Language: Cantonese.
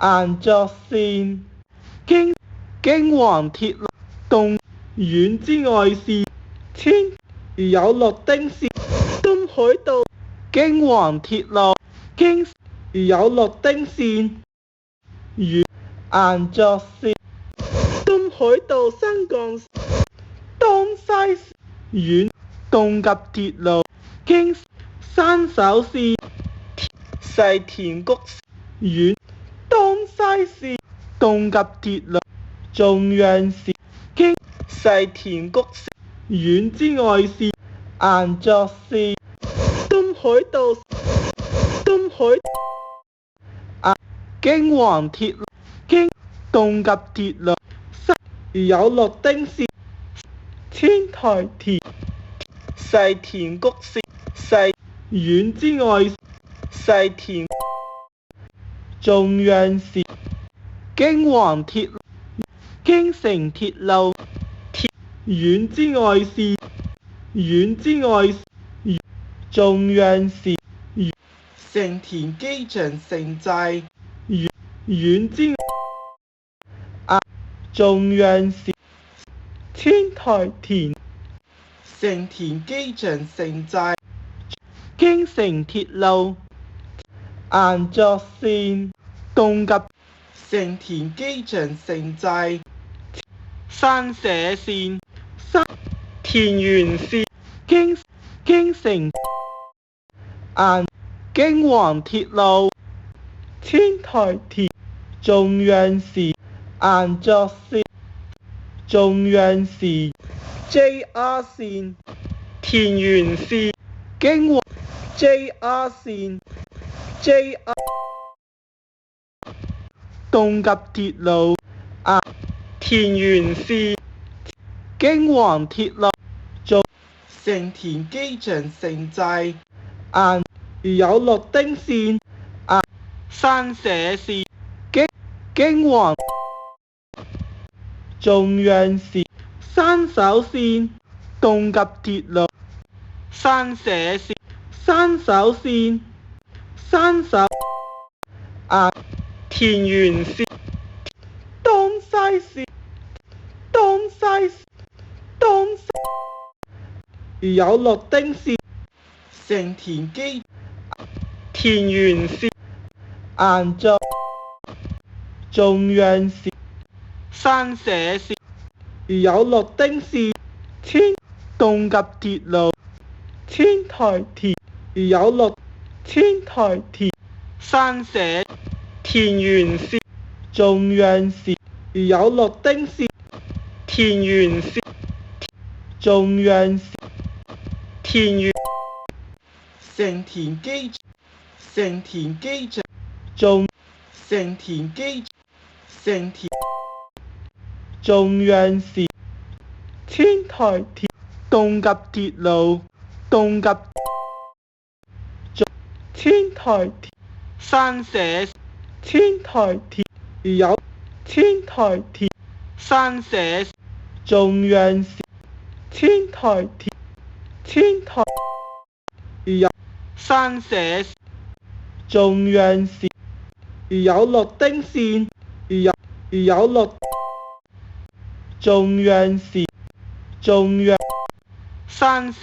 硬作線，京黃鐵路動縣之外是千而有綠丁線，東海道京黃鐵路京而有綠丁線，縣硬作線，東海道新幹線東西縣動及鐵路京山手線世田谷縣東西線動及鐵路中央線京世田谷縣之外是硬作線，東海道京黃鐵路京動及鐵路西而有綠丁線，千台田世田谷線世縣之外世田中央線京黃鐵路京成鐵路縣之外是縣之外中央線成田機場城寨縣之中央線千台田成田機場城寨京成鐵路硬作線動及成田機場城寨山社線田園線京成硬京黃鐵路千台田中央線硬作線中央線 JR 線田園線京黃 JR 線 JR 動及鐵路田園線京黃鐵路成田機場城寨硬而有綠丁線山社線京黃中央線山手線動及鐵路山社線山手線山手田園線東西而有綠丁線成田機田園線硬作中央線山社線而有綠丁線動及鐵路千台田而有綠千台田山社田園線中央線而有綠丁線田園線中央線田園成田機場成田中央線千台田動及鐵路千台田山社千台田而有千台田山社中央線千台田而有山社中央線而有綠丁線而有綠中央線中央山社